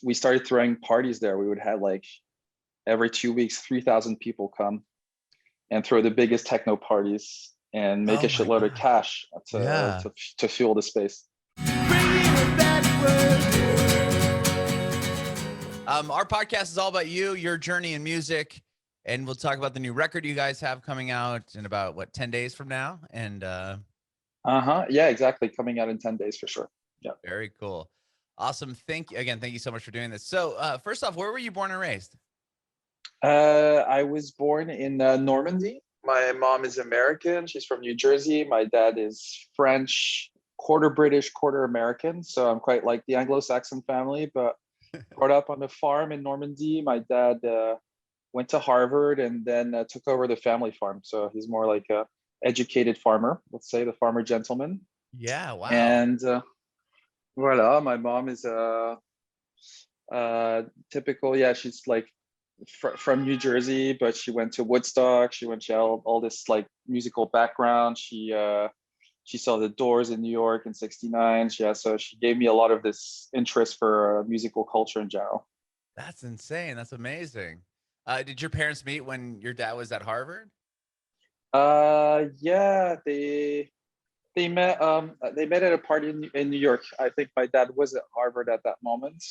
we started throwing parties there. We would have like every 2 weeks, 3,000 people come and throw the biggest techno parties and make Oh a my shitload of God. cash Yeah. to fuel the space. Our podcast is all about you, your journey in music, and we'll talk about the new record you guys have coming out in about 10 days from now. And Yeah, exactly. Coming out in 10 days for sure. Yeah. very cool. Awesome. Thank you so much for doing this. So first off, where were you born and raised? I was born in Normandy. My mom is American. She's from New Jersey. My dad is French, quarter British, quarter American. So I'm quite like the Anglo-Saxon family, but brought up on a farm in Normandy. My dad went to Harvard and then took over the family farm. So he's more like a educated farmer, let's say, the farmer gentleman. Yeah. Wow. And voila, my mom is typical. Yeah, she's like from New Jersey, but she went to Woodstock. She had all this like musical background. She saw the Doors in New York in '69. So she gave me a lot of this interest for musical culture in general. That's insane. That's amazing. Did your parents meet when your dad was at Harvard? Yeah, they met at a party in New York. I think my dad was at Harvard at that moment,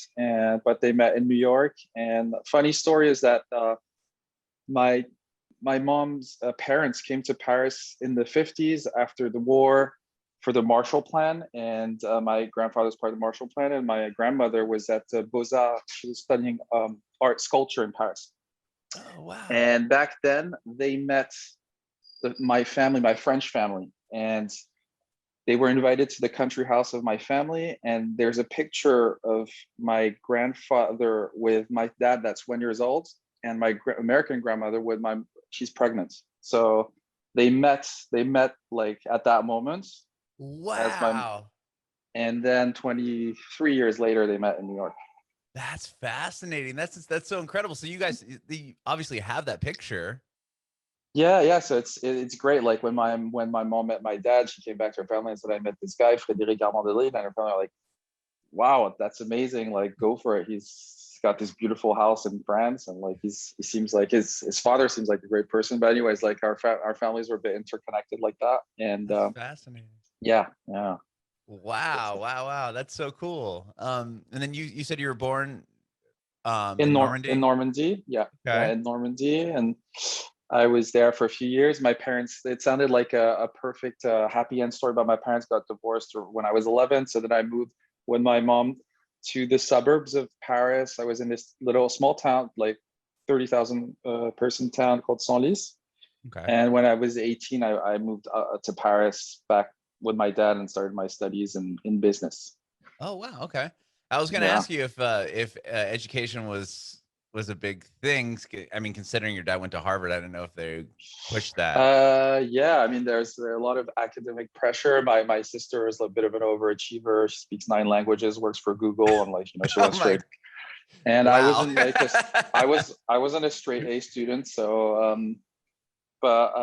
but they met in New York. And funny story is that my my mom's parents came to Paris in the 50s after the war for the Marshall Plan, and my grandfather's part of the Marshall Plan, and my grandmother was at Beaux-Arts. She was studying art sculpture in Paris. Oh, wow. And back then they met my family, my French family, and they were invited to the country house of my family. And there's a picture of my grandfather with my dad that's 1 year old, and my American grandmother with she's pregnant. So they met like at that moment as Wow. and then 23 years later they met in New York. That's fascinating. That's so incredible. So you guys obviously have that picture. Yeah. So it's great. Like when my mom met my dad, she came back to her family and said, I met this guy, Frédéric Armandelli, and her family are like, wow, that's amazing. Like, go for it. He's got this beautiful house in France, and like he seems like his father seems like a great person. But anyways, like our families were a bit interconnected like that, and That's fascinating. yeah. Wow. That's so cool. And then you said you were born In in Normandy. Normandy, yeah, Okay. in Normandy, and I was there for a few years. My parents, it sounded like a perfect happy end story, but my parents got divorced when I was 11. So then I moved with my mom to the suburbs of Paris. I was in this little small town, like 30,000 person town called Senlis. Okay. And when I was 18, I moved to Paris back with my dad and started my studies in business. Oh, wow. Okay. I was going to Yeah. ask you if education was a big thing. I mean, considering your dad went to Harvard, I don't know if they pushed that. Yeah, I mean, there's a lot of academic pressure. My sister is a bit of an overachiever. She speaks 9 languages, works for Google, and like, she Oh went my. straight. And I Wow. wasn't like I wasn't a straight A student, so but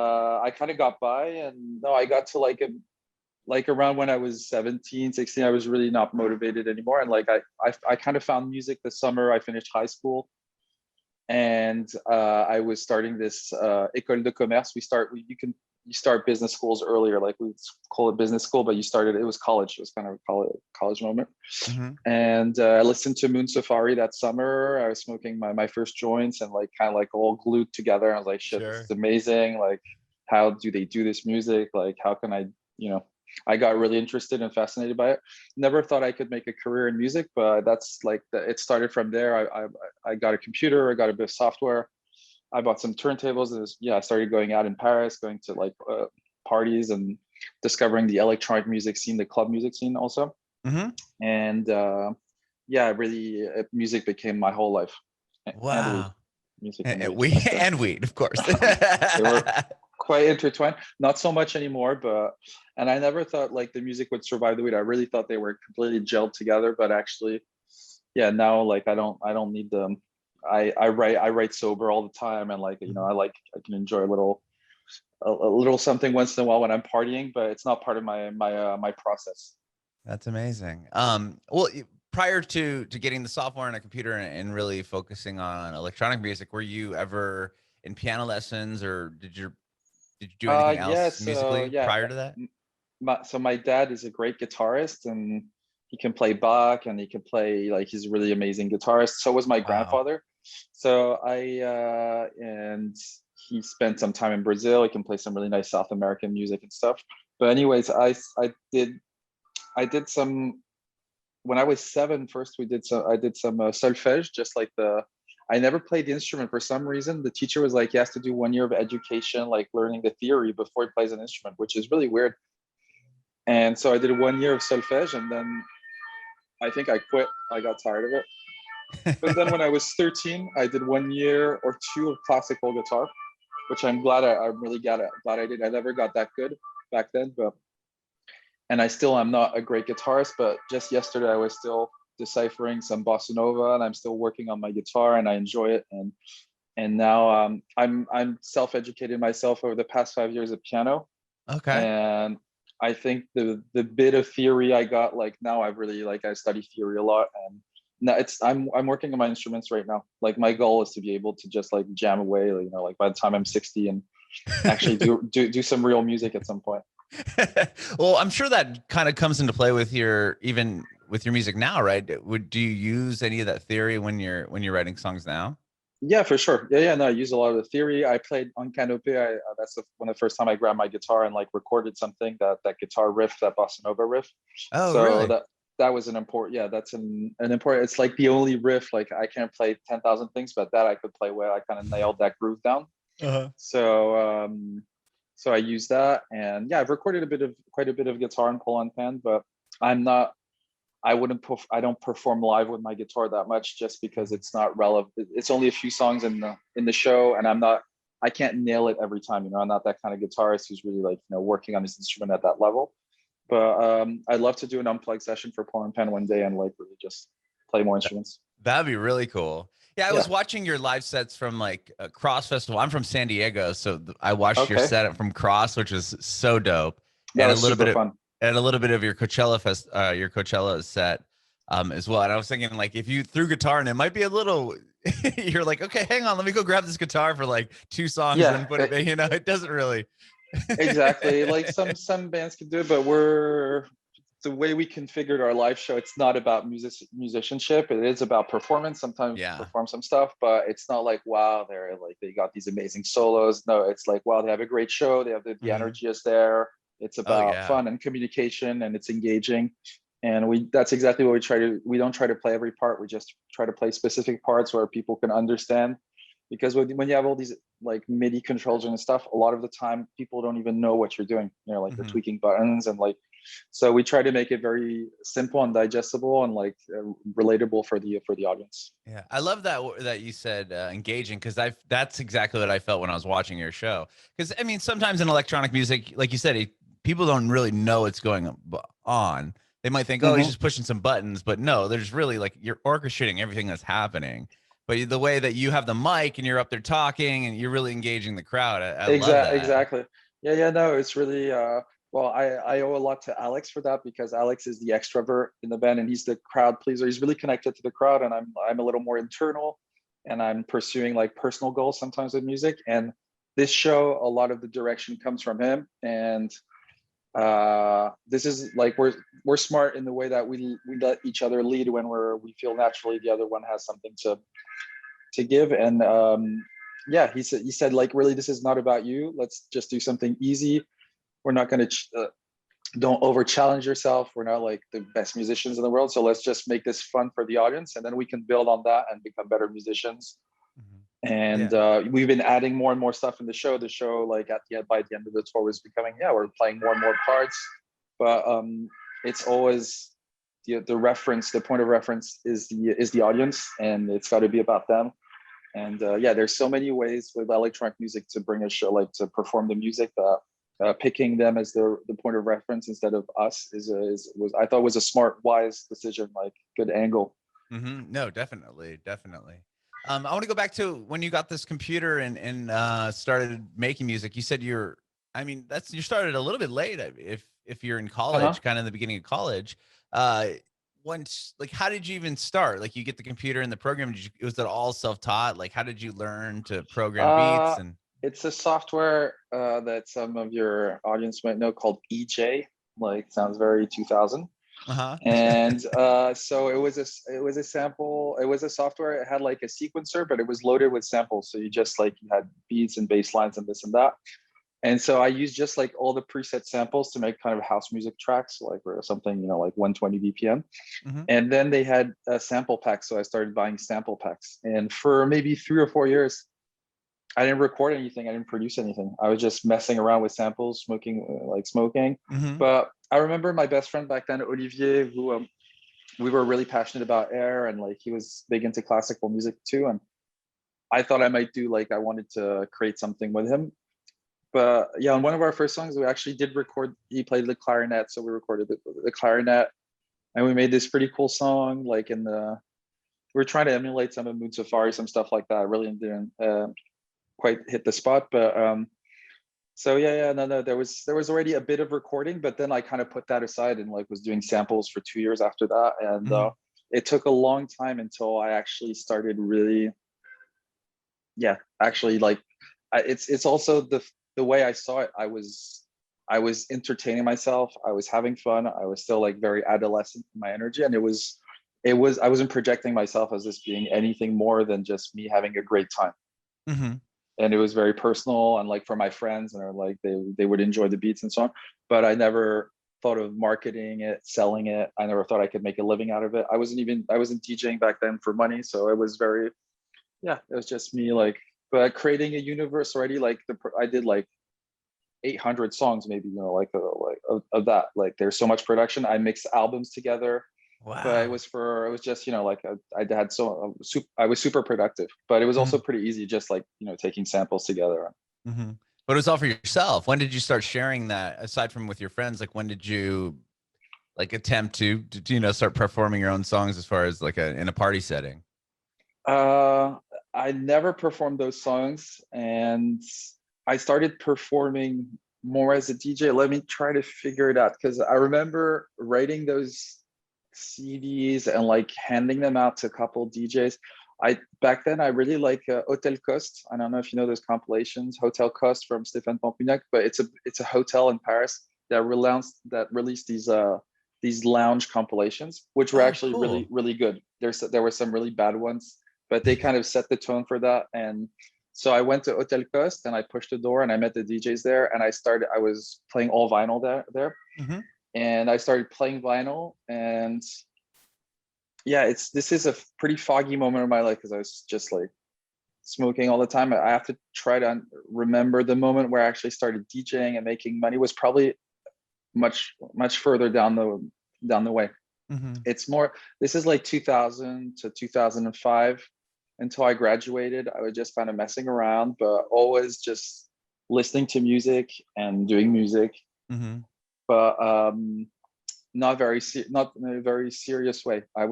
I kind of got by. And no, I got to like around when I was 17, 16, I was really not motivated anymore. And like I kind of found music the summer I finished high school. And I was starting this école de commerce. You start business schools earlier, like we call it business school, but it was college. It was kind of a college moment. Mm-hmm. And I listened to Moon Safari that summer. I was smoking my first joints and like kind of like all glued together. I was like, shit, this Sure. is amazing. Like, how do they do this music? Like, how can I got really interested and fascinated by it. Never thought I could make a career in music, but that's like it started from there. I got a computer, I got a bit of software, I bought some turntables, and I started going out in Paris, going to like parties and discovering the electronic music scene, the club music scene also. Mm-hmm. And really, music became my whole life, and weed, Wow. music and And weed. we So and weed, of course. they were quite intertwined. Not so much anymore, and I never thought like the music would survive the weed. I really thought they were completely gelled together, but actually, yeah, now like I don't need them. I write sober all the time, and like I can enjoy a little something once in a while when I'm partying, but it's not part of my process. That's amazing. Well, prior to getting the software and a computer and really focusing on electronic music, were you ever in piano lessons, or did you do anything Yeah, else so musically yeah, prior to that? so my dad is a great guitarist, and he can play Bach, and he can play, like, he's a really amazing guitarist. So was my Wow. grandfather. So and he spent some time in Brazil. He can play some really nice South American music and stuff. But anyways, I did some when I was seven. First, I did some solfège, just like I never played the instrument for some reason. The teacher was like, he has to do 1 year of education, like learning the theory before he plays an instrument, which is really weird. And so I did 1 year of solfège, and then I think I quit. I got tired of it. But then when I was 13, I did 1 year or two of classical guitar, which I'm really glad I did. I never got that good back then, but and I still am not a great guitarist. But just yesterday, I was still deciphering some bossa nova, and I'm still working on my guitar, and I enjoy it. And now I'm self-educated myself over the past 5 years of piano, Okay. and I think the bit of theory I got, like, now I've really, like, I study theory a lot, and now I'm working on my instruments right now. Like, my goal is to be able to just, like, jam away, you know, like, by the time I'm 60, and actually do some real music at some point. Well, I'm sure that kind of comes into play with even with your music now, right? Do you use any of that theory when you're writing songs now? Yeah, for sure. Yeah. No, I use a lot of the theory. I played on canopy. That's one of the first time I grabbed my guitar and, like, recorded something, that guitar riff, that bossa nova riff. Oh, So really? that was an important. Yeah, that's an important. It's like the only riff. Like, I can't play 10,000 things, but that I could play well. I kind of nailed that groove down. Uh-huh. So so I use that, and yeah, I've recorded quite a bit of guitar and Polo Pan, but I'm not. I don't perform live with my guitar that much, just because it's not relevant. It's only a few songs in the show, and I can't nail it every time. You know, I'm not that kind of guitarist who's really, like, you know, working on his instrument at that level. But I'd love to do an unplugged session for Polo Pan one day, and, like, really just play more instruments. That'd be really cool. Yeah, I was Yeah. watching your live sets from like a Cross Festival. I'm from San Diego, so I watched your Okay. set from Cross, which was so dope, That and was super fun. a little bit of your Coachella set, as well. And I was thinking, like, if you threw guitar, and it might be a little, you're like, okay, hang on, let me go grab this guitar for like 2 songs, and Yeah. then put it. You know, it doesn't really. Exactly. Like, some bands can do it, but the way we configured our live show, it's not about musicianship. It is about performance. Sometimes we Yeah. perform some stuff, but it's not like, wow, they got these amazing solos. No, it's like, wow, they have a great show. They have the Mhm. energy is there. It's Oh about yeah. fun and communication, and it's engaging. And that's exactly what we don't try to play every part. We just try to play specific parts where people can understand. Because when you have all these, like, MIDI controls and stuff, a lot of the time people don't even know what you're doing. You know, like, you're Mhm. tweaking buttons, and, like, so we try to make it very simple and digestible, and, like, relatable for the audience. Yeah, I love that you said engaging, because that's exactly what I felt when I was watching your show. Because I mean, sometimes in electronic music, like you said, people don't really know what's going on. They might think, oh, he's Hmm. just pushing some buttons, but no, there's really, like, you're orchestrating everything that's happening. But the way that you have the mic and you're up there talking and you're really engaging the crowd, I love that. Exactly. Yeah. No, it's really well, I owe a lot to Alex for that, because Alex is the extrovert in the band, and he's the crowd pleaser. He's really connected to the crowd, and I'm a little more internal, and I'm pursuing, like, personal goals sometimes with music. And this show, a lot of the direction comes from him, and this is, like, we're smart in the way that we let each other lead when we feel naturally the other one has something to give. And yeah, he said, like, really, this is not about you. Let's just do something easy. We're not going to don't over challenge yourself. We're not, like, the best musicians in the world, so let's just make this fun for the audience, and then we can build on that and become better musicians. Mhm. And Yeah. we've been adding more and more stuff in the show. The show, like, by the end of the tour, was becoming, yeah, we're playing more and more parts. But it's always the point of reference is the audience, and it's got to be about them. And yeah, there's so many ways with electronic music to bring a show, like, to perform the music, that picking them as the point of reference instead of us was, I thought, was a smart, wise decision, like, good angle. No, definitely, definitely. I want to go back to when you got this computer and started making music. You said I mean, you started a little bit late. If you're in Uh-huh. college, kind of in the beginning of college, uh, once, like, how did you even start? Like, you get the computer and the program, was it all self-taught? Like, how did you learn to program beats? Uh, And it's a software that some of your audience might know called EJ. Like, sounds very 2000. uh-huh. And so it was a sample. It was a software. It had like a sequencer, but it was loaded with samples. So you just like you had beats and bass lines and this and that. And so I used just like all the preset samples to make kind of house music tracks, like or something, like 120 BPM. Hmm. And then they had a sample pack, so I started buying sample packs. And for maybe 3 or 4 years, I didn't record anything. I didn't produce anything. I was just messing around with samples, smoking. Hmm. But I remember my best friend back then, Olivier, who we were really passionate about air, and like he was big into classical music too. And I thought I might do like I wanted to create something with him. But yeah, on one of our first songs, we actually did record. He played the clarinet, so we recorded the clarinet, and we made this pretty cool song. Like we were trying to emulate some of Moon Safari, some stuff like that. I really didn't quite hit the spot, but so yeah, no, there was already a bit of recording, but then I kind of put that aside and like was doing samples for 2 years after that, and Hmm. it took a long time until I actually started really, yeah, actually like, it's also the way I saw it. I was entertaining myself. I was having fun. I was still like very adolescent in my energy, and it was I wasn't projecting myself as this being anything more than just me having a great time. Hmm. And it was very personal and like for my friends, and are like they would enjoy the beats and so on. But I never thought of marketing it, selling it. I never thought I could make a living out of it. I wasn't DJing back then for money, so it was very, yeah, it was just me like, but creating a universe already. Like I did like 800 songs maybe, of that. Like there's so much production. I mixed albums together, but Wow. it was just, like I had I was super productive, but it was also Hmm. pretty easy, just like, taking samples together. Hmm. But it was all for yourself. When did you start sharing that, aside from with your friends? Like, when did you like attempt to start performing your own songs, as far as like in a party setting? Uh, I never performed those songs, and I started performing more as a DJ. Let me try to figure it out, because I remember writing those CDs and like handing them out to a couple DJs. I Back then I really like Hotel Cost. I don't know if you know those compilations, Hotel Cost from Stéphane Pompignac, but it's a hotel in Paris that released these lounge compilations, which were Oh, actually really cool. really good. There were some really bad ones, but they kind of set the tone for that. And so I went to Hotel Cost and I pushed the door and I met the DJs there, and I was playing all vinyl there, Hmm. and I started playing vinyl. And yeah, this is a pretty foggy moment of my life, because I was just like smoking all the time. I have to try to remember the moment where I actually started DJing and making money. Was probably much further down the way. Hmm. It's more, this is like 2000 to 2005. Until I graduated, I was just kind of messing around, but always just listening to music and doing music, Hmm. but not in a very serious way. I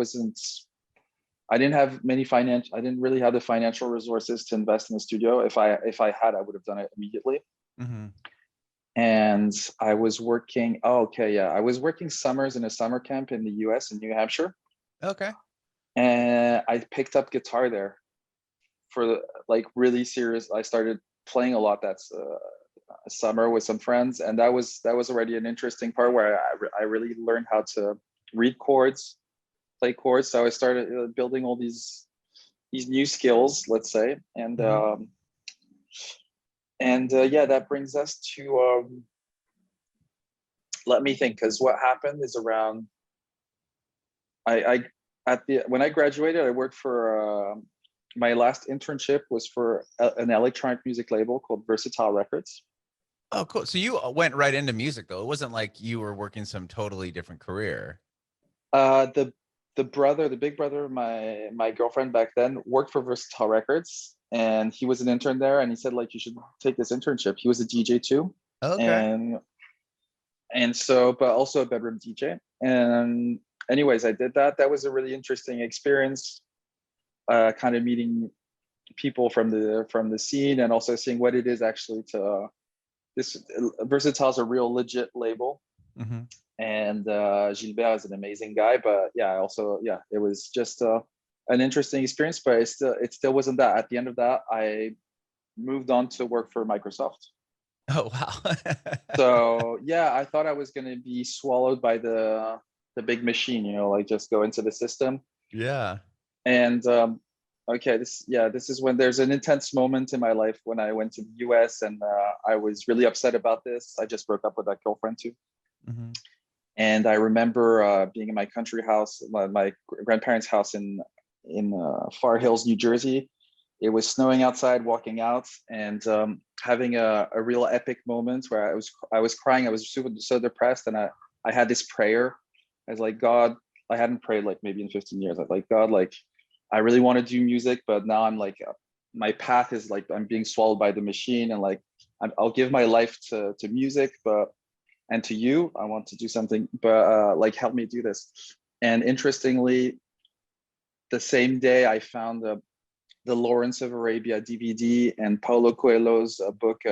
didn't really have the financial resources to invest in the studio. If I had, I would have done it immediately. Hmm. And I was working, oh, okay, yeah, I was working summers in a summer camp in the US, in New Hampshire. Okay. And I picked up guitar there for like really serious. I started playing a lot. That's summer with some friends, and that was already an interesting part where I really learned how to read chords, play chords. So I started building all these new skills, let's say. And Hmm. yeah, that brings us to, let me think, because what happened is around, I at the when I graduated, I worked for, my last internship was for an electronic music label called Versatile Records. Oh, cool. So you went right into music, though. It wasn't like you were working some totally different career. The big brother of my girlfriend back then worked for Versatile Records, and he was an intern there. And he said like, you should take this internship. He was a DJ too, Okay. and so, but also a bedroom DJ. And anyways, I did that. That was a really interesting experience, kind of meeting people from the scene, and also seeing what it is actually to, this Versatile is a real legit label. Mm-hmm. And Gilbert is an amazing guy, but yeah, also, yeah, it was just an interesting experience, but it still wasn't that. At the end of that, I moved on to work for Microsoft. Oh, wow. So yeah, I thought I was going to be swallowed by the big machine, like just go into the system. Yeah. And okay, this is when there's an intense moment in my life when I went to the US, and I was really upset about this. I just broke up with that girlfriend too. Mm-hmm. And I remember being in my country house, my grandparents' house in Far Hills, New Jersey. It was snowing outside, walking out, and having a real epic moment where I was crying. I was so depressed, and I had this prayer. I was like, God, I hadn't prayed like maybe in 15 years. I was like, God, like I really want to do music, but now I'm like my path is like I'm being swallowed by the machine, and like I'll give my life to music, but and to you, I want to do something, but like help me do this. And interestingly, the same day I found the Lawrence of Arabia DVD and Paulo Coelho's book,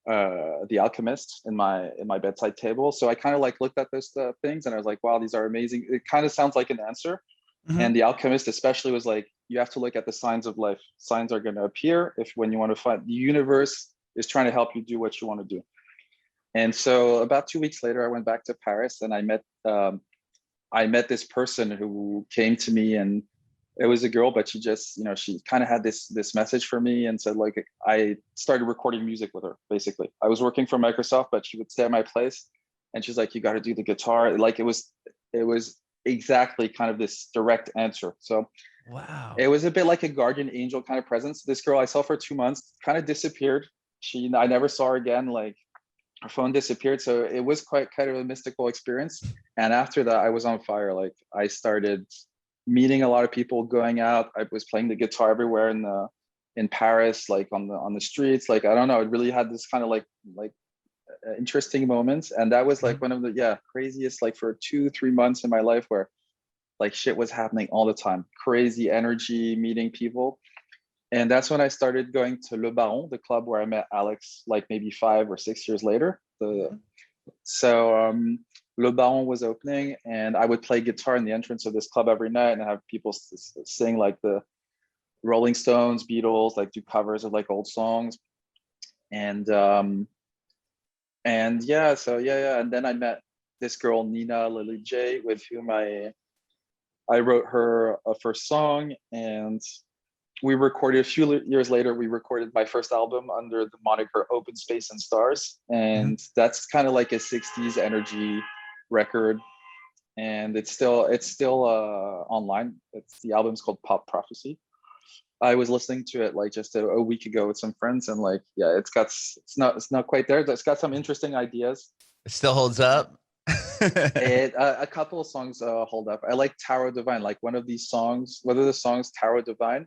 The Alchemist, in my bedside table. So I kind of like looked at those things, and I was like, wow, these are amazing. It kind of sounds like an answer. Mm-hmm. And The Alchemist especially was like, you have to look at the signs of life. Signs are going to appear if when you want to find the universe is trying to help you do what you want to do. And so about 2 weeks later, I went back to Paris, and I met this person who came to me, and it was a girl, but she kind of had this message for me and said, like, I started recording music with her. Basically, I was working for Microsoft, but she would stay at my place, and she's like, you got to do the guitar. Like it was exactly kind of this direct answer. So Wow. it was a bit like a guardian angel kind of presence. This girl I saw for 2 months kind of disappeared. I never saw her again. Like, her phone disappeared, so it was quite kind of a mystical experience. And after that, I was on fire. Like, I started meeting a lot of people, going out. I was playing the guitar everywhere in Paris, like on the streets. Like, I don't know, it really had this kind of like interesting moments. And that was like one of the craziest, like for 2-3 months in my life, where like shit was happening all the time, crazy energy, meeting people. And that's when I started going to Le Baron, the club where I met Alex, like maybe 5 or 6 years later. So Le Baron was opening, and I would play guitar in the entrance of this club every night and have people sing like the Rolling Stones, Beatles, like do covers of like old songs. And and then I met this girl, Nina Lily J, with whom I wrote her a first song, and we recorded a few years later. We recorded my first album under the moniker Open Space and Stars, and that's kind of like a 60s energy record, and it's still online. The album's called Pop Prophecy. I was listening to it like just a week ago with some friends, and like it's not quite there. It's got some interesting ideas. It still holds up. A couple of songs hold up. I like Tarot Divine, like one of these songs, whether the song's Tarot Divine.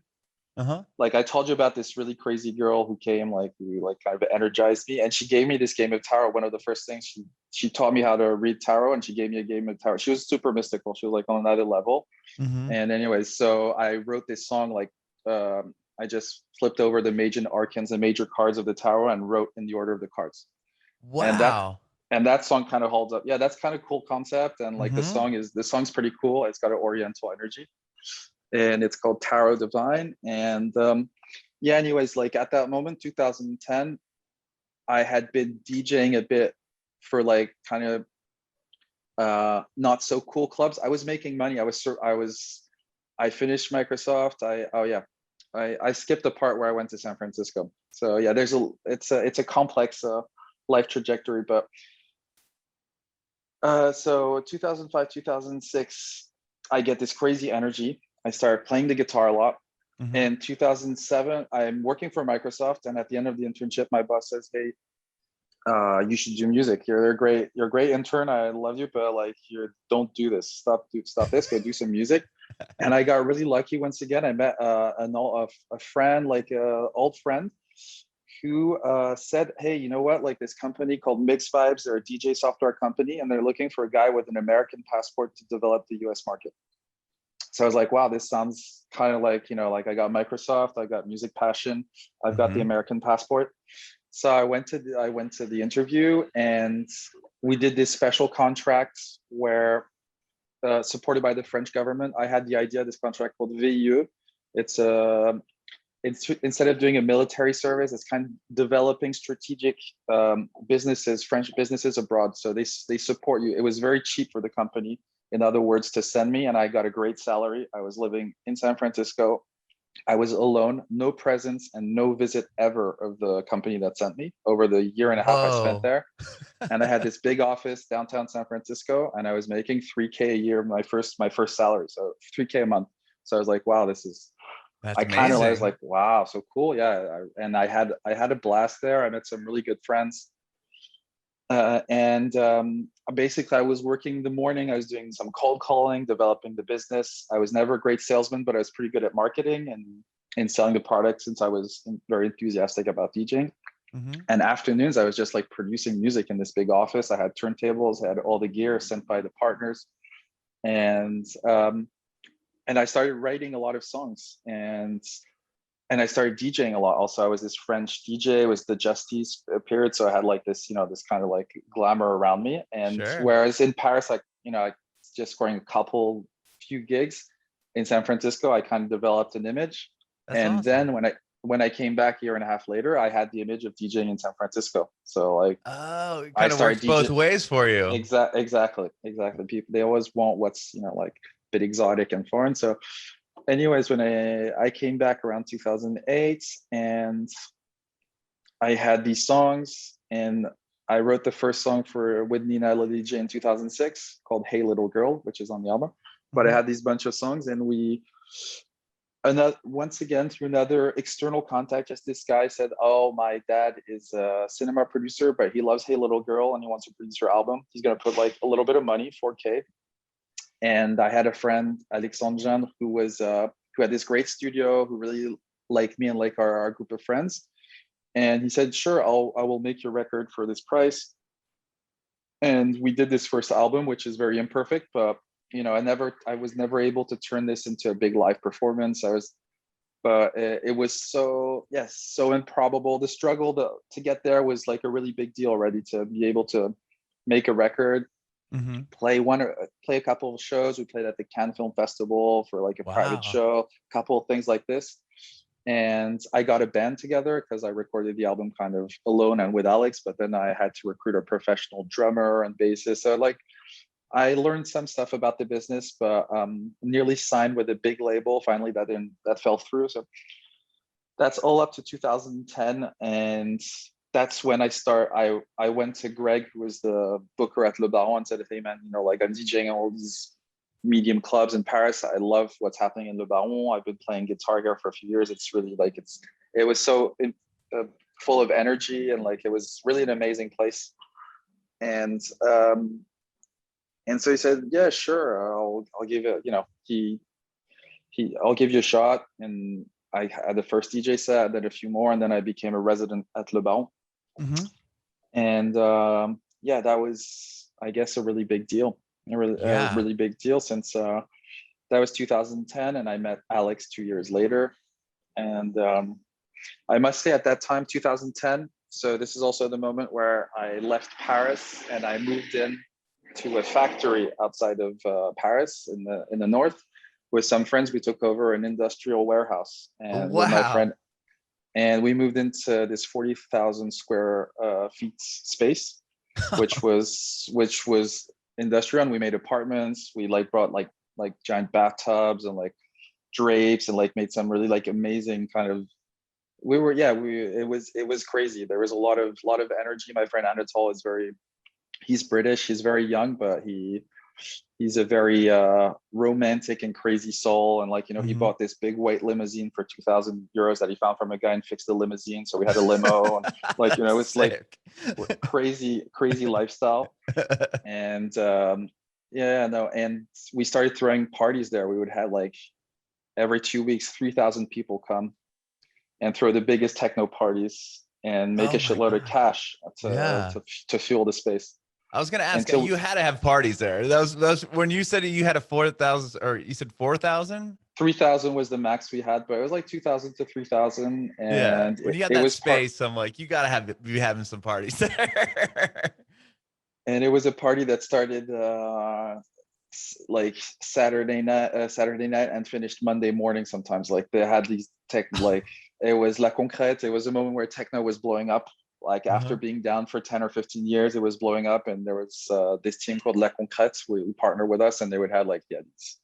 Like I told you about this really crazy girl who came, who kind of energized me, and she gave me this game of tarot. One of the first things she taught me how to read tarot, and she gave me a game of tarot. She was super mystical. She was like on another level. And anyways, so I wrote this song like I just flipped over the major arcans and major cards of the tarot and wrote in the order of the cards. Wow. And that song kind of holds up. Yeah, that's kind of cool concept. And like the song's pretty cool. It's got an oriental energy, and it's called Tarot Divine. And anyways, like at that moment, 2010, I had been DJing a bit for like kind of not so cool clubs. I was making money. I finished Microsoft. I skipped the part where I went to San Francisco. So yeah, it's a complex life trajectory. But so 2005, 2006, I get this crazy energy. I started playing the guitar a lot. In 2007, I'm working for Microsoft, and at the end of the internship, my boss says, "Hey, you should do music. You're a great intern. I love you, but like, don't do this. Stop this. Go do some music." And I got really lucky once again. I met a friend, like a old friend, who said, "Hey, you know what? Like this company called Mix Vibes, they're a DJ software company, and they're looking for a guy with an American passport to develop the US market." So I was like, wow, this sounds kind of like, like I got Microsoft, I got music passion, I've got the American passport. So I went to the interview, and we did this special contract where supported by the French government. I had the idea of this contract called VIE. It's instead of doing a military service, it's kind of developing strategic businesses, French businesses abroad. So they support you. It was very cheap for the company, in other words, to send me, and I got a great salary. I was living in San Francisco. I was alone, no presence and no visit ever of the company that sent me over the year and a half I spent Whoa. there. And I had this big office downtown San Francisco, and I was making 3K a year, my first salary, so 3K a month. So I was like, wow, this is. That's I kind of was amazing. like, wow, so cool, yeah. And I had a blast there. I met some really good friends, and basically I was working in the morning. I was doing some cold calling, developing the business. I was never a great salesman, but I was pretty good at marketing and selling the product, since I was very enthusiastic about DJing. Mm-hmm. And afternoons, I was just like producing music in this big office. I had turntables, I had all the gear sent by the partners, and I started writing a lot of songs, and I started DJing a lot. Also, I was this French DJ. It was the Justice period, so I had like this, this kind of like glamour around me. And Sure. whereas in Paris, like I just scoring a few gigs, in San Francisco, I kind of developed an image. That's And awesome. then when I came back a year and a half later, I had the image of DJing in San Francisco. So like Oh, it I kind of started works both DJ. ways for you. Exactly. People, they always want what's like a bit exotic and foreign. So anyways, when I came back around 2008, and I had these songs, and I wrote the first song for with Nina Lodij in 2006 called Hey Little Girl, which is on the album. But I Mhm. had these bunch of songs, and once again, through another external contact, just this guy said, oh, my dad is a cinema producer, but he loves Hey Little Girl and he wants to produce your album. He's going to put like a little bit of money, 4K. And I had a friend, Alexandre Jean, who had this great studio, who really liked me and like our group of friends. And he said, sure, I will make your record for this price. And we did this first album, which is very imperfect, but I was never able to turn this into a big live performance. But it was so improbable. The struggle to get there was like a really big deal already, to be able to make a record, Mhm. play a couple of shows. We played at the Cannes Film Festival for like a private Wow. show, a couple of things like this. And I got a band together because I recorded the album kind of alone and with Alex, but then I had to recruit a professional drummer and bassist. So like I learned some stuff about the business, but nearly signed with a big label. Finally, that fell through. So that's all up to 2010, and that's when I went to Greg, who was the booker at Le Baron, and said, hey man, like I'm DJing all these medium clubs in Paris. I love what's happening in Le Baron. I've been playing guitar here for a few years. It's really like it was so full of energy, and like it was really an amazing place. And so he said, yeah, sure, I'll give it, I'll give you a shot. And I had the first DJ set, then a few more, and then I became a resident at Le Baron. Mhm. And yeah, that was, I guess, a really big deal. Yeah. Really big deal, since that was 2010, and I met Alex 2 years later. And I must say, at that time, 2010. So this is also the moment where I left Paris and I moved in to a factory outside of Paris in the north. With some friends, we took over an industrial warehouse, and with my Wow. friend, and we moved into this 40,000 square feet space, which was industrial. And we made apartments. We like brought like giant bathtubs and like drapes, and like made some really like amazing kind of. We were yeah we it was crazy. There was a lot of energy. My friend Anatole is he's British. He's very young, but he's a very romantic and crazy soul. And like, he Mhm. bought this big white limousine for 2,000 euros that he found from a guy, and fixed the limousine. So we had a limo, and like, it's like Sick. crazy lifestyle. And yeah, no, and we started throwing parties there. We would have like every 2 weeks, 3,000 people come and throw the biggest techno parties and make a Oh my shitload of God. cash Yeah. to fuel the space. I was gonna ask, Until you had to have parties there. That was when you said you had a 4,000, or you said 4,000? 3,000 was the max we had, but it was like 2,000 to 3,000, Yeah. and When you got it that was part. space, I'm like, you gotta be having some parties there. And it was a party that started like Saturday night and finished Monday morning sometimes. Like they had these tech, like it was La Concrète. It was a moment where techno was blowing up. Like after being down for 10 or 15 years, it was blowing up. And there was this team called La Concrète who partnered with us, and they would have like, yeah, these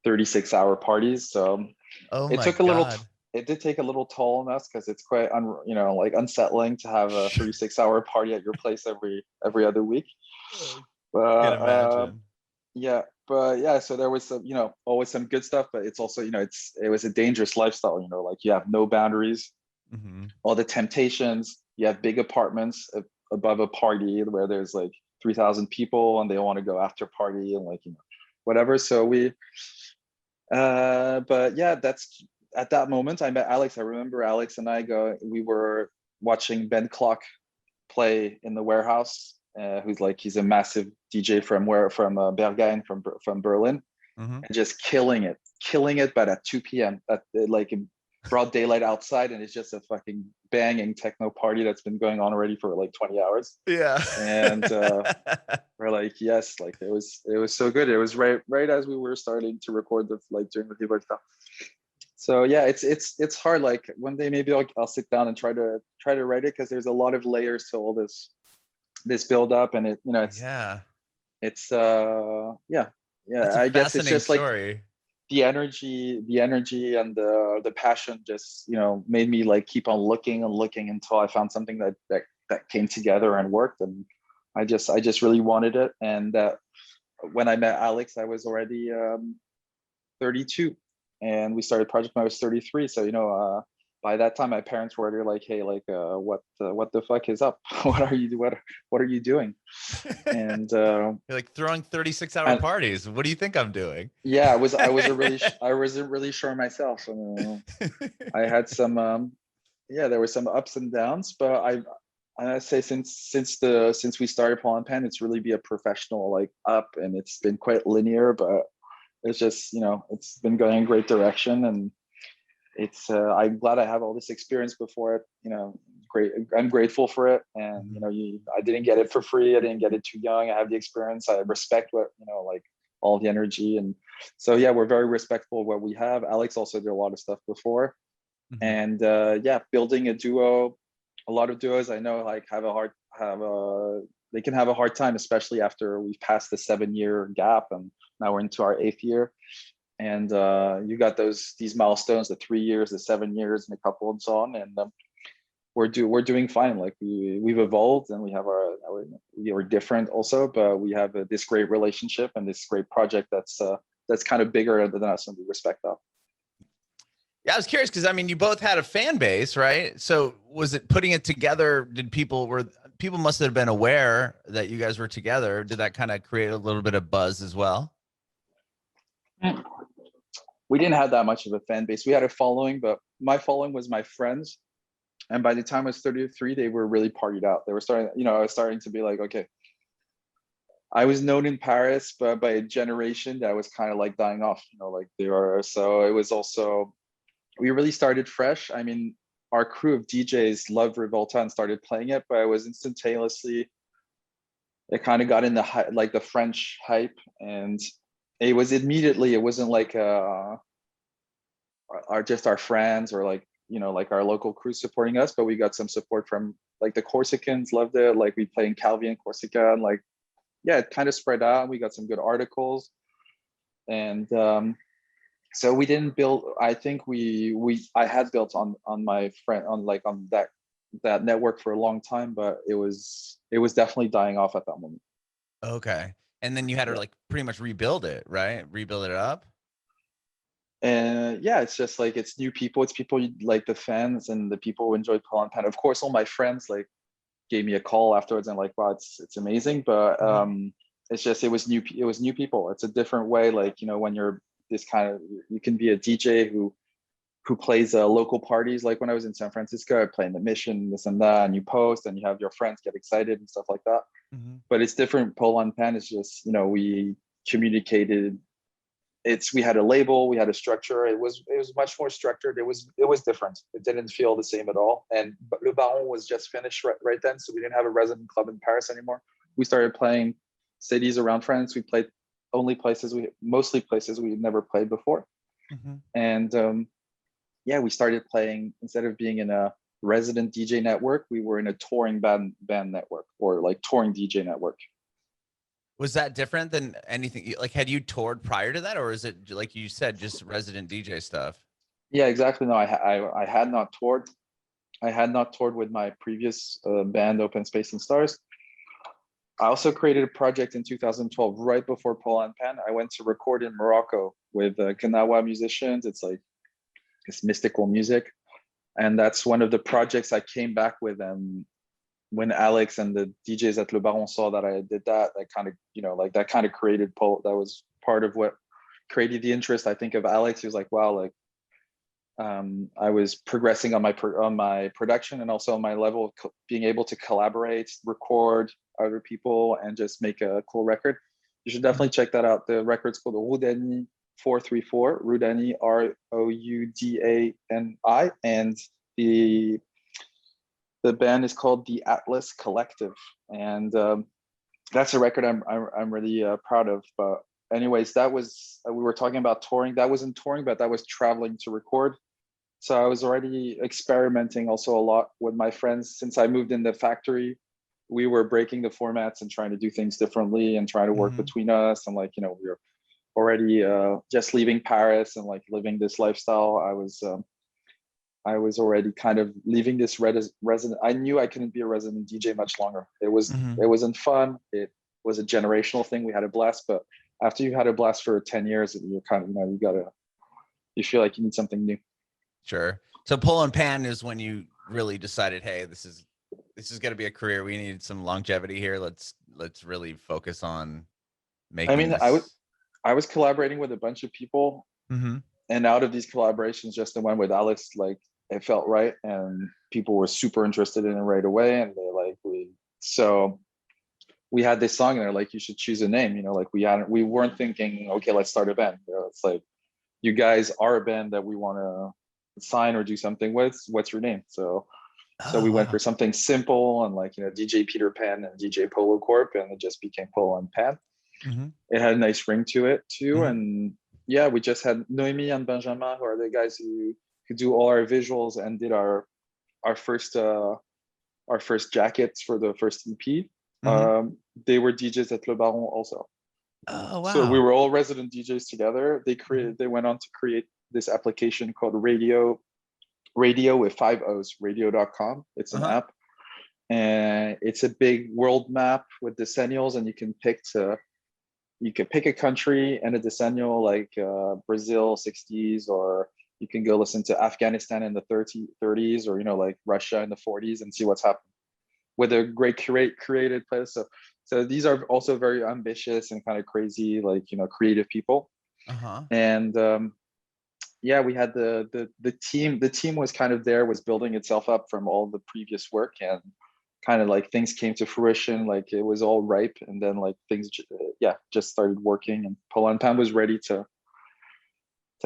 36-hour parties. So Oh it my took a little, God. it did take a little toll on us because it's quite, like unsettling to have a 36-hour party at your place every other week. But Can imagine. yeah, but yeah, so there was some, always some good stuff, but it's also, it was a dangerous lifestyle, like you have no boundaries, Mm-hmm. all the temptations. You have big apartments above a party where there's like 3,000 people and they want to go after party and like, whatever. So but yeah, that's at that moment I met Alex. I remember Alex and we were watching Ben Clock play in the warehouse, he's a massive DJ from Berghain, from Berlin, Mm-hmm. and just killing it, but at 2 p.m. at like in broad daylight outside, and it's just a fucking banging techno party that's been going on already for like 20 hours. Yeah. And we're like, yes, like it was so good. It was right as we were starting to record during the keyboard stuff. So yeah, it's hard. Like one day maybe I'll sit down and try to write it, because there's a lot of layers to all this build up, and Yeah. it's yeah, That's a I guess it's fascinating just like story. the energy and the passion just made me like keep on looking and looking until I found something that came together and worked. And I just really wanted it. And when I met Alex, I was already 32, and we started project when I was 33. So by that time my parents were already like, hey, like what the fuck is up? What are you doing? And You're like throwing 36-hour and parties. What do you think I'm doing? yeah, I wasn't really sure myself. So, I had some there were some ups and downs, but I say since we started Polo Pan, it's really be a professional like up, and it's been quite linear, but it's just it's been going in a great direction. And it's I'm glad I have all this experience before it. Great, I'm grateful for it. And I didn't get it for free. I didn't get it too young. I have the experience. I respect what like all the energy. And so yeah, we're very respectful of what we have. Alex also did a lot of stuff before. Mhm. And yeah, building a duo, a lot of duos I know like they can have a hard time, especially after we've passed the 7-year gap, and now we're into our 8th year. And you got these milestones, the 3 years, the 7 years, and a couple, and so on. And we're doing fine. Like we've evolved, and we have we are different also, but we have this great relationship and this great project that's kind of bigger than us, and we respect that. Yeah, I was curious because I mean, you both had a fan base, right? So was it putting it together? People must have been aware that you guys were together. Did that kind of create a little bit of buzz as well? We didn't have that much of a fan base. We had a following, but my following was my friends. And by the time I was 33, they were really partied out. They were starting, I was starting to be like, okay, I was known in Paris, but by a generation that was kind of like dying off, like they are. So it was also, we really started fresh. I mean, our crew of DJs loved Revolta and started playing it, but it was instantaneously, it kind of got in the French hype, and it wasn't like our friends or like like our local crew supporting us, but we got some support from like the Corsicans loved it. Like we play in Calvi and Corsica, and like yeah, it kind of spread out. We got some good articles. And so we didn't build, I think I had built on my friend on that network for a long time, but it was definitely dying off at that moment. Okay. And then you had to Yeah. like pretty much rebuild it, right? Rebuild it up. And yeah, it's just like it's new people. It's people like the fans and the people who enjoy Polo Pan. Of course, all my friends like gave me a call afterwards and like, wow, it's amazing. But it's just it was new people. It's a different way. Like when you're this kind of, you can be a DJ who plays local parties. Like when I was in San Francisco, I play in the Mission, this and that, and you post and you have your friends get excited and stuff like that. But it's different. Polo Pan is just we communicated. We had a label, we had a structure. It was much more structured. It was different. It didn't feel the same at all. And Le Baron was just finished right then, so we didn't have a resident club in Paris anymore. we started playing cities around France. We played mostly places we had never played before. Mhm. And yeah, we started playing, instead of being in a resident DJ network, we were in a touring band network, or like touring DJ network. Was that different than anything? Like, had you toured prior to that, or is it like you said, just resident DJ stuff? Yeah, exactly. No, I had not toured. I had not toured with my previous band, Open Space and Stars. I also created a project in 2012, right before Polo Pan. I went to record in Morocco with Kanawa musicians. It's like this mystical music. And that's one of the projects I came back with. And when Alex and the DJs at Le Baron saw that I did that, that kind of, like that kind of created Polo. That was part of what created the interest, I think, of Alex. He was like, wow, like, I was progressing on my production, and also on my level of being able to collaborate, record other people, and just make a cool record. You should definitely check that out. The record's called Roudani 434, Roudani, Roudani, and the band is called the Atlas Collective, and that's a record I'm really proud of. But anyways, that was, we were talking about touring. That wasn't touring, but that was traveling to record. So I was already experimenting also a lot with my friends. Since I moved in the factory, we were breaking the formats and trying to do things differently and trying to work between us. And like, we were already just leaving Paris and like living this lifestyle. I was already kind of leaving this resident. I knew I couldn't be a resident DJ much longer. It wasn't fun. It was a generational thing. We had a blast, but after you had a blast for 10 years, you're kind of, you feel like you need something new. Sure. So Polo Pan is when you really decided, hey, this is going to be a career. We need some longevity here. Let's really focus on making. I mean, I was collaborating with a bunch of people, and out of these collaborations, just the one with Alex, like, it felt right, and people were super interested in it right away. And so we had this song, and they're like, you should choose a name. Like we weren't thinking, okay, let's start a band. It's like, you guys are a band that we want to sign or do something with. What's your name? So we went for something simple, and like, DJ Peter Pan and DJ Polo Corp, and it just became Polo and Pan. It had a nice ring to it too. And yeah, we just had Noemi and Benjamin, who are the guys who do all our visuals and did our first jackets for the first EP. They were DJs at Le Baron also. Oh wow. So we were all resident DJs together. They went on to create this application called Radio with 5 O's, radio.com. It's an app, and it's a big world map with decennials, and you can pick a country and a decennial, like Brazil 60s, or you can go listen to Afghanistan in the 30s, or like Russia in the 40s, and see what's happening with a great created playlist. So these are also very ambitious and kind of crazy, like, creative people. And yeah, we had the team. The team was kind of was building itself up from all the previous work, and kind of like things came to fruition. Like, it was all ripe, and then like things, just started working, and Polo Pan was ready to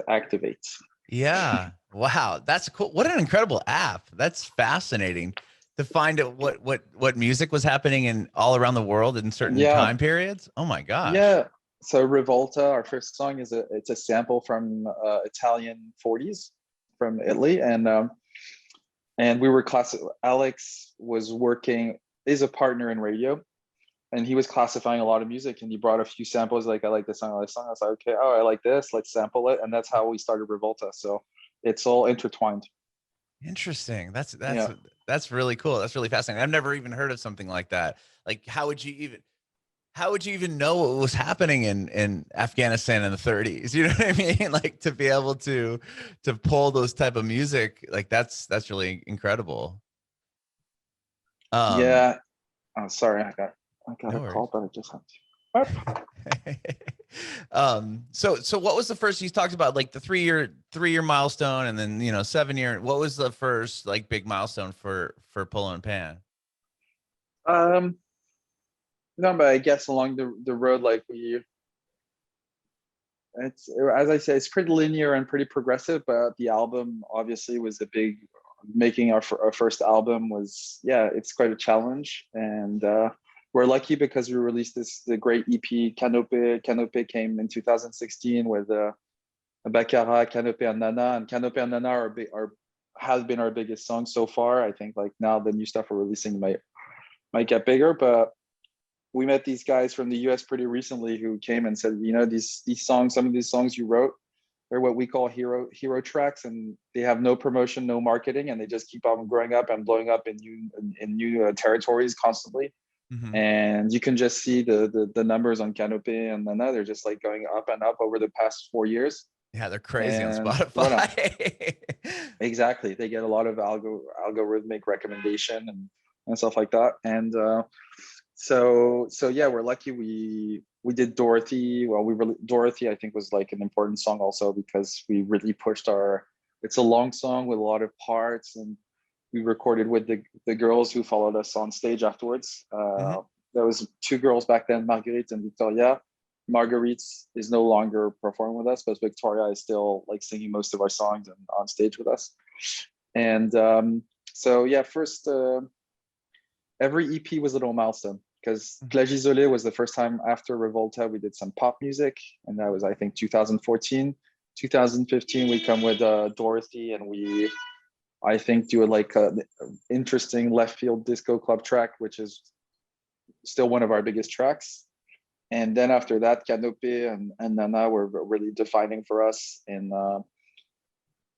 activate. Yeah. Wow. That's cool. What an incredible app. That's fascinating to find out what music was happening in all around the world in certain time periods. Oh my gosh. Yeah. So Revolta, our first song, it's a sample from Italian 40s from Italy, and we were Alex is a partner in radio, and he was classifying a lot of music, and he brought a few samples, like, I like this song, I like this song. I was like, okay, I like this, let's sample it, and that's how we started Revolta. So it's all intertwined. Interesting. That's really cool. That's really fascinating. I've never even heard of something like that. Like, how would you even know what was happening in Afghanistan in the 30s? You know what I mean? Like, to be able to pull those type of music, like, that's really incredible. Yeah. Oh, sorry, I got No a call, but I just had to. So what was the first, you talked about, like, the 3-year milestone, and then 7-year, what was the first, like, big milestone for Polo and Pan? No, but I guess along the road, like, it's, as I say, it's pretty linear and pretty progressive, but the album obviously was making our first album was, it's quite a challenge. And we're lucky because we released the great EP Canopé. Canopé came in 2016 with Baccarat, Canopé, and Nana. And Canopé and Nana has been our biggest song so far. I think like now the new stuff we're releasing might get bigger, but we met these guys from the US pretty recently who came and said, you know, these songs, some of these songs you wrote, they're what we call hero tracks, and they have no promotion, no marketing, and they just keep on growing up and blowing up in new territories constantly. Mm-hmm. And you can just see the numbers on Canopé and Nana, they're just like going up and up over the past 4 years. Yeah, they're crazy on And Spotify. exactly, they get a lot of algorithmic recommendation and stuff like that. And so yeah, we're lucky we did Dorothy. Well, Dorothy I think was like an important song also because we really pushed it's a long song with a lot of parts, and we recorded with the girls who followed us on stage afterwards. There was 2 girls back then, Marguerite and Victoria. Marguerite is no longer performing with us, but Victoria is still like singing most of our songs and on stage with us. And so yeah, first every EP was a little milestone, because Plage Isolée was the first time after Revolta we did some pop music, and that was I think 2014. 2015 we come with Dorothy, and we I think do like a interesting left field disco club track, which is still one of our biggest tracks. And then after that, Canopé and Nana were really defining for us, and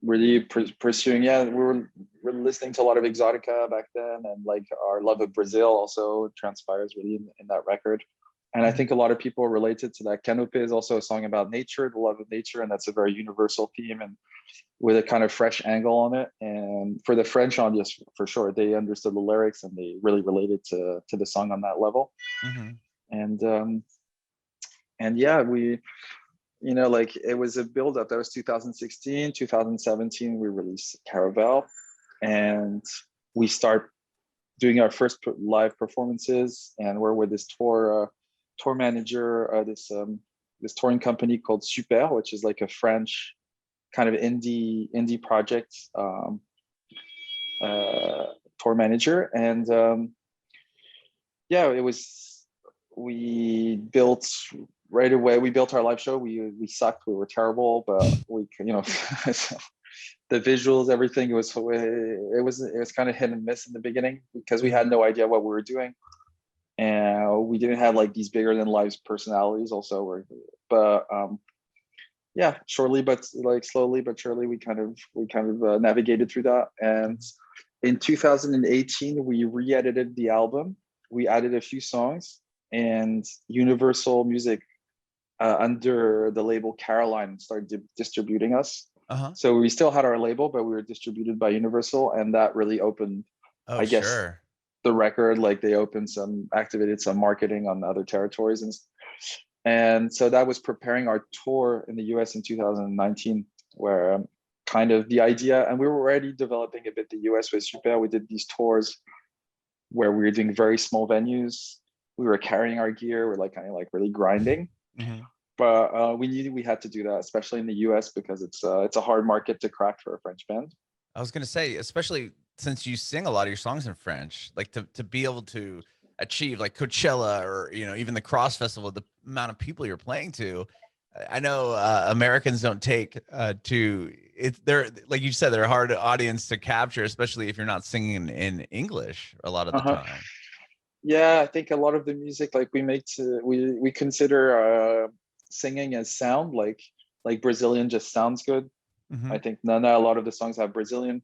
really pursuing. Yeah, we were listening to a lot of Exotica back then, and like our love of Brazil also transpires really in that record. And I think a lot of people related to that. Canopé is also a song about nature, the love of nature, and that's a very universal theme, and with a kind of fresh angle on it. And for the French audience, for sure, they understood the lyrics and they really related to the song on that level. And yeah, we, you know, like it was a build up. That was 2016. 2017 we released Caravel, and we start doing our first live performances, and we're with this tour manager, this touring company called Super, which is like a French kind of indie project tour manager. And yeah, we built right away. We built our live show. We sucked. We were terrible, but we, you know, the visuals, everything. It was kind of hit and miss in the beginning because we had no idea what we were doing, and we didn't have like these bigger than life personalities. Also, but yeah, slowly but surely, we kind of navigated through that. And in 2018, we re-edited the album. We added a few songs, and Universal Music, under the label Caroline, started distributing us. So we still had our label, but we were distributed by Universal, and that really opened, I guess, the record. Like they activated some marketing on other territories, and so that was preparing our tour in the US in 2019, where kind of the idea, and we were already developing a bit the US with Super. We did these tours where we were doing very small venues. We were carrying our gear. We're like kind of like really grinding. But we knew we had to do that, especially in the US, because it's a hard market to crack for a French band. I was going to say, especially since you sing a lot of your songs in French, like to be able to achieve like Coachella or, you know, even the Cross Festival, the amount of people you're playing to. I know Americans don't take to it. They're, like you said, they're a hard audience to capture, especially if you're not singing in English a lot of the time. Yeah, I think a lot of the music like we make we consider singing as sound, like Brazilian just sounds good. I think Nana, a lot of the songs have Brazilian.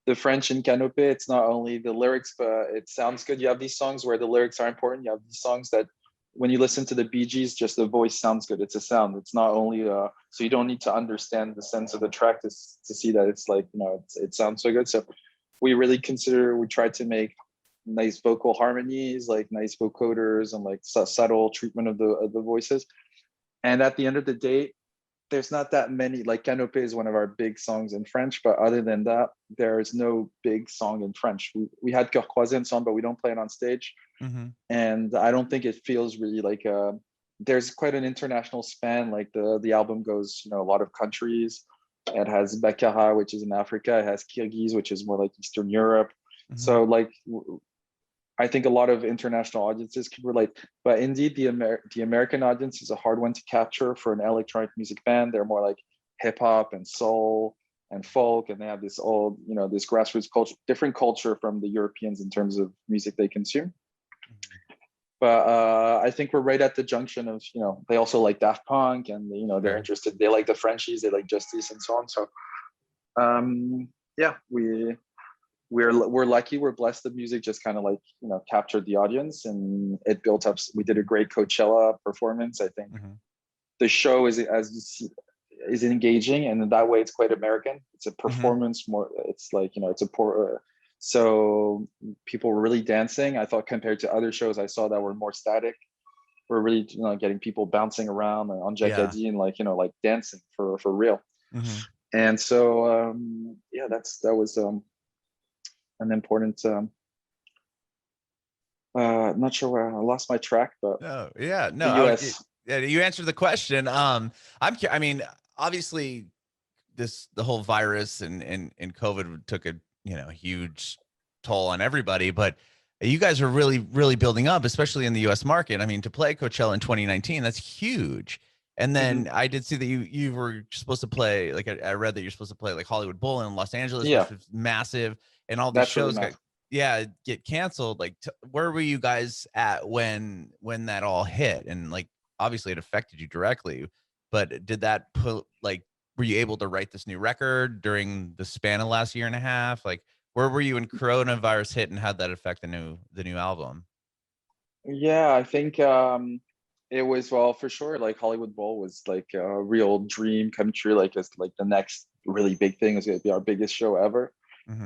The French in Canopé, it's not only the lyrics, but it sounds good. You have these songs where the lyrics are important. You have these songs that when you listen to the Bee Gees, just the voice sounds good. It's a sound. It's not only so you don't need to understand the sense of the track to see that it's like, you know, it sounds so good. So we really we tried to make nice vocal harmonies, like nice vocoders, and like subtle treatment of the voices. And at the end of the day, there's not that many, like Canopé is one of our big songs in French, but other than that, there is no big song in French. We had Cœur Croisé song, but we don't play it on stage. And I don't think it feels really like there's quite an international span. Like the album goes, you know, a lot of countries. It has Baccarat, which is in Africa. It has Kyrgyz, which is more like Eastern Europe. So like, I think a lot of international audiences can relate. But indeed, the American audience is a hard one to capture for an electronic music band. They're more like hip hop and soul and folk, and they have this old, you know, this grassroots culture, different culture from the Europeans in terms of music they consume. But I think we're right at the junction of, you know, they also like Daft Punk, and you know, they're interested. They like the Frenchies, they like Justice, and so on. So yeah, we're lucky, we're blessed. The music just kind of like, you know, captured the audience, and it built up. We did a great Coachella performance. I think the show is, as you see, is engaging, and in that way it's quite American. It's a performance more. It's like, you know, it's a poor. So people were really dancing. I thought compared to other shows I saw that were more static, we're really, you know, getting people bouncing around on Jacadi and like, you know, like dancing for real. And so yeah, that was an important. Not sure where I lost my track, but the US. Yeah, you answered the question. I mean, obviously, the whole virus and COVID took a, you know, huge toll on everybody, but you guys are really, really building up, especially in the US market. I mean, to play Coachella in 2019, that's huge. And then I did see that you were supposed to play, like I read that you're supposed to play like Hollywood Bowl in Los Angeles, which was massive, and all these shows really get canceled. Like, where were you guys at when that all hit? And like, obviously it affected you directly, but did that put, like, were you able to write this new record during the span of last year and a half? Like, where were you when coronavirus hit, and how'd that affect the new album? Yeah, I think it was, well, for sure, like Hollywood Bowl was like a real dream come true. Like it's like the next really big thing is going to be our biggest show ever.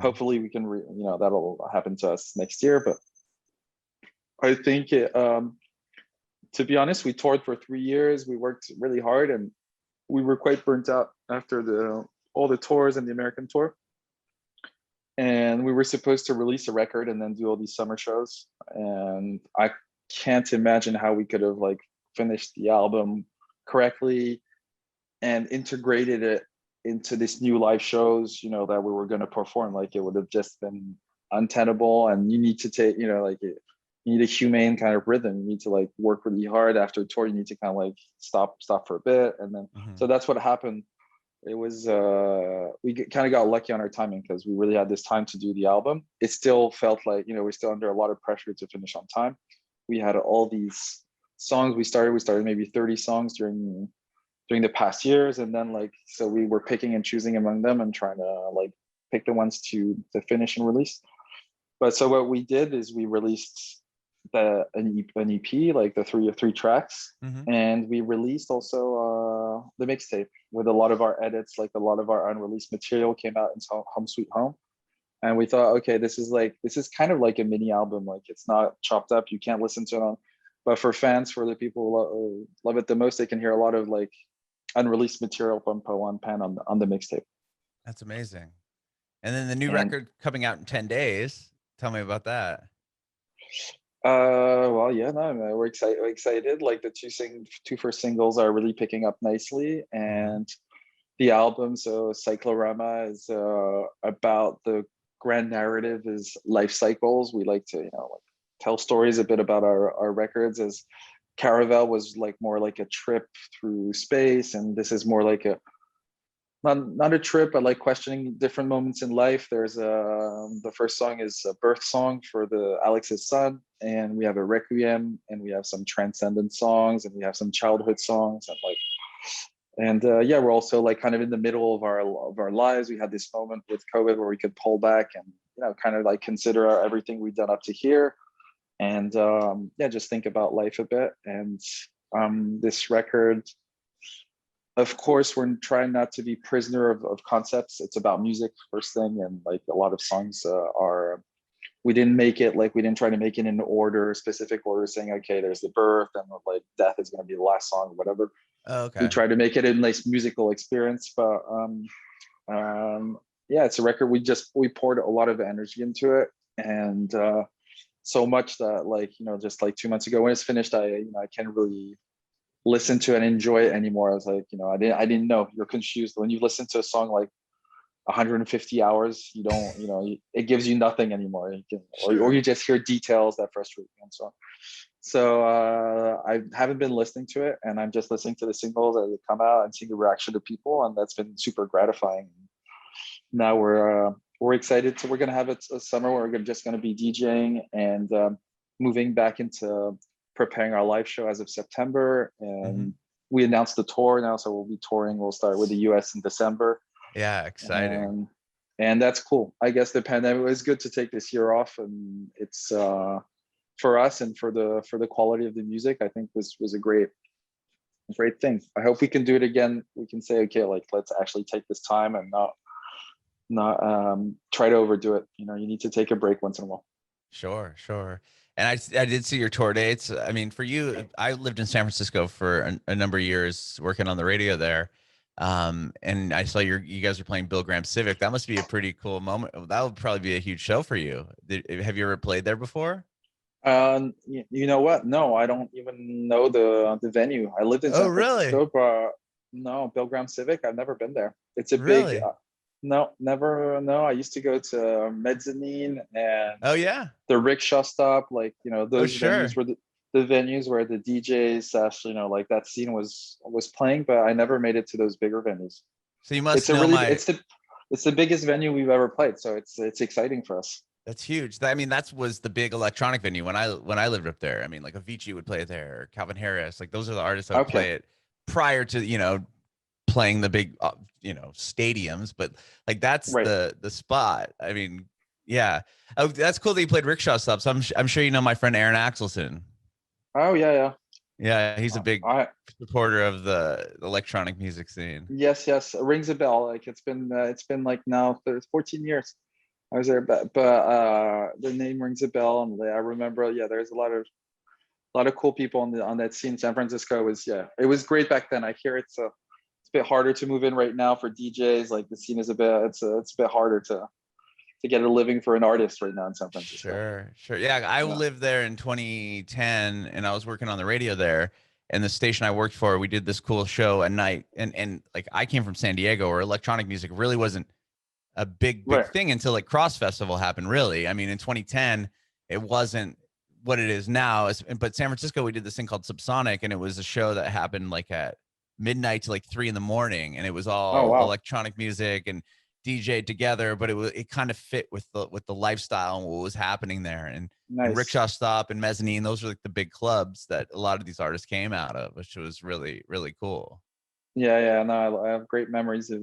Hopefully we can, you know, that'll happen to us next year. But I think it, to be honest, we toured for 3 years. We worked really hard, and we were quite burnt out after all the tours and the American tour. And we were supposed to release a record and then do all these summer shows. And I can't imagine how we could have like finished the album correctly and integrated it into this new live shows, you know, that we were going to perform. Like it would have just been untenable. And you need to take, you know, like you need a humane kind of rhythm. You need to like work really hard after a tour. You need to kind of like stop for a bit. And then, so that's what happened. It was, we kind of got lucky on our timing because we really had this time to do the album. It still felt like, you know, we're still under a lot of pressure to finish on time. We had all these songs. We started maybe 30 songs during the past years. And then like, so we were picking and choosing among them and trying to like pick the ones to finish and release. But so what we did is we released an EP, like the three tracks, and we released also the mixtape with a lot of our edits, like a lot of our unreleased material came out into Home Sweet Home. And we thought, okay, this is kind of like a mini album. Like it's not chopped up, you can't listen to it on, but for fans, for the people who love it the most, they can hear a lot of like unreleased material from Polo Pan on the mixtape. That's amazing. And then the new record coming out in 10 days. Tell me about that. Well, yeah, no, we're excited. Like the two first singles are really picking up nicely, and the album, so Cyclorama, is about the grand narrative is life cycles. We like to, you know, like tell stories a bit about our records, as Caravel was like more like a trip through space, and this is more like a not a trip, but like questioning different moments in life. There's the first song is a birth song for Alex's son, and we have a requiem, and we have some transcendence songs, and we have some childhood songs, and yeah, we're also like kind of in the middle of our lives. We had this moment with COVID where we could pull back and, you know, kind of like consider everything we've done up to here, and yeah, just think about life a bit. And this record, of course, we're trying not to be prisoner of concepts. It's about music first thing, and like a lot of songs we didn't try to make it in order, specific order, saying, okay, there's the birth and like death is going to be the last song or whatever. Okay. We try to make it a nice musical experience, but yeah, it's a record we poured a lot of energy into it, and so much that, like, you know, just like 2 months ago when it's finished, I can't really listen to and enjoy it anymore. I was like, you know, I didn't know. You're confused when you listen to a song like 150 hours, you don't, it gives you nothing anymore. You can, or Sure. you just hear details that frustrate you and so on. So I haven't been listening to it, and I'm just listening to the singles as they come out and seeing the reaction of people, and that's been super gratifying. Now we're excited. So we're gonna have a summer where we're just gonna be DJing and moving back into preparing our live show as of September. And we announced the tour now, so we'll be touring. We'll start with the US in December. Yeah, exciting. And that's cool. I guess the pandemic, it was good to take this year off, and it's for us and for the quality of the music, I think was a great thing. I hope we can do it again. We can say, okay, like let's actually take this time and not try to overdo it. You need to take a break once in a while. Sure. And I did see your tour dates. I mean, for you, I lived in San Francisco for a number of years working on the radio there. And I saw you guys were playing Bill Graham Civic. That must be a pretty cool moment. That would probably be a huge show for you. Have you ever played there before? You know what? No, I don't even know the venue. I lived in Oh, San really? Francisco, but no, Bill Graham Civic. I've never been there. It's a big. Really? No, never. No, I used to go to Mezzanine and Oh, yeah. the rickshaw stop. Like Oh, those venues sure. were the venues where the DJs, like that scene was playing. But I never made it to those bigger venues. So you must know It's the biggest venue we've ever played. So it's exciting for us. That's huge. I mean, that was the big electronic venue when I lived up there. I mean, like Avicii would play it there, Calvin Harris. Like those are the artists that would Okay. play it prior to playing the big stadiums. But like that's Right. the spot. I mean, yeah. Oh, that's cool that you played rickshaw stops. I'm sure you know my friend Aaron Axelson. Oh yeah. Yeah, he's a big I supporter of the electronic music scene. Yes, it rings a bell. Like it's been like now 14 years. I was there, but the name rings a bell, and I remember. Yeah, there's a lot of cool people on that scene. San Francisco it was great back then. I hear it's a bit harder to move in right now for DJs. Like the scene is it's a bit harder to get a living for an artist right now in San Francisco. Sure. Yeah, I Yeah. lived there in 2010 and I was working on the radio there. And the station I worked for, we did this cool show at night. And like I came from San Diego where electronic music really wasn't a big Right. thing until like Cross Festival happened, really. I mean, in 2010, it wasn't what it is now. But San Francisco, we did this thing called Subsonic, and it was a show that happened like at midnight to like 3 a.m. And it was Oh all wow. electronic music and DJ'd together, but it kind of fit with the lifestyle and what was happening there. And Nice. Rickshaw Stop and Mezzanine, those are like the big clubs that a lot of these artists came out of, which was really, really cool. Yeah. No, I have great memories of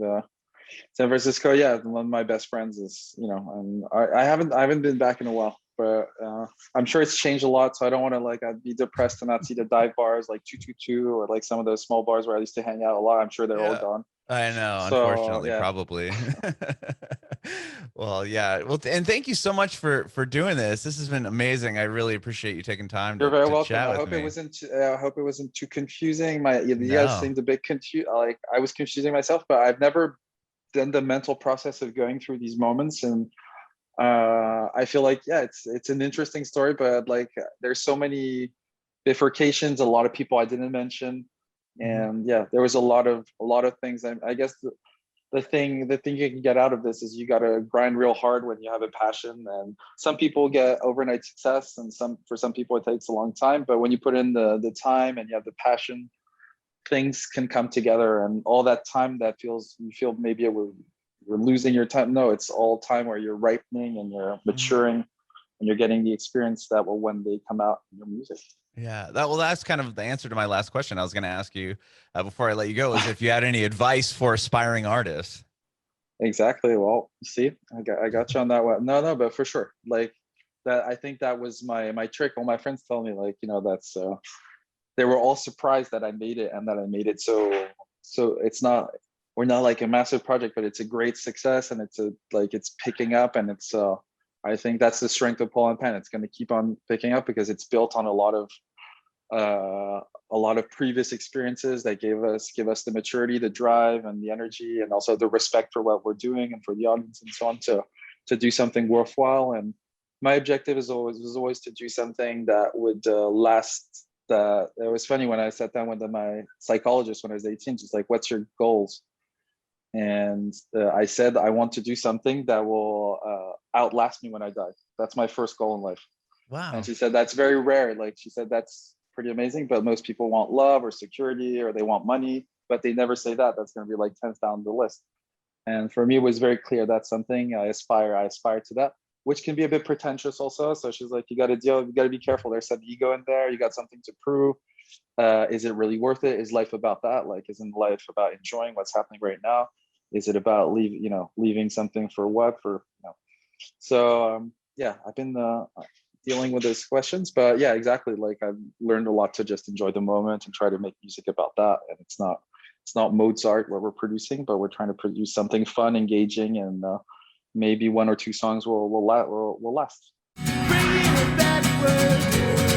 San Francisco. Yeah, one of my best friends is, and I haven't been back in a while, but I'm sure it's changed a lot. So I don't want to I'd be depressed to not see the dive bars like 222 or like some of those small bars where I used to hang out a lot. I'm sure they're all gone. I know, So unfortunately, yeah, probably. Well, yeah. Well, and thank you so much for doing this. This has been amazing. I really appreciate you taking time you're very to welcome. chat I with hope it me. wasn't. I hope it wasn't too confusing. You guys No. seemed a bit confused. Like I was confusing myself, but I've never done the mental process of going through these moments. And I feel like it's an interesting story, but like there's so many bifurcations, a lot of people I didn't mention, and there was a lot of things. I guess the thing you can get out of this is you got to grind real hard when you have a passion. And some people get overnight success, and for some people it takes a long time. But when you put in the time and you have the passion, things can come together. And all that time that you feel maybe we're losing your time. No, it's all time where you're ripening and you're maturing and you're getting the experience that will one day come out in your music. Yeah, that's kind of the answer to my last question. I was going to ask you before I let you go is if you had any advice for aspiring artists. Exactly. Well, see, I got you on that one. No, but for sure, like that. I think that was my trick. All my friends tell me, like, that's they were all surprised that I made it and that I made it. So we're not like a massive project, but it's a great success, and it's picking up, and I think that's the strength of Polo Pan. It's going to keep on picking up because it's built on a lot of previous experiences that give us the maturity, the drive, and the energy, and also the respect for what we're doing and for the audience and so on to do something worthwhile. And my objective was always to do something that would last. It was funny when I sat down with my psychologist when I was 18. She's like, "What's your goals?" And I said, I want to do something that will outlast me when I die. That's my first goal in life. Wow. And she said, that's very rare. Like she said, that's pretty amazing, but most people want love or security, or they want money, but they never say that. That's going to be like 10th down the list. And for me, it was very clear that's something I aspire to that, which can be a bit pretentious also. So she's like, you got to be careful. There's some ego in there. You got something to prove. Is it really worth it? Is life about that? Like, isn't life about enjoying what's happening right now? Is it about leaving something for what? So yeah, I've been dealing with those questions, but yeah, exactly. Like I've learned a lot to just enjoy the moment and try to make music about that. And it's not Mozart what we're producing, but we're trying to produce something fun, engaging, and maybe one or two songs will last. Bringing it backward.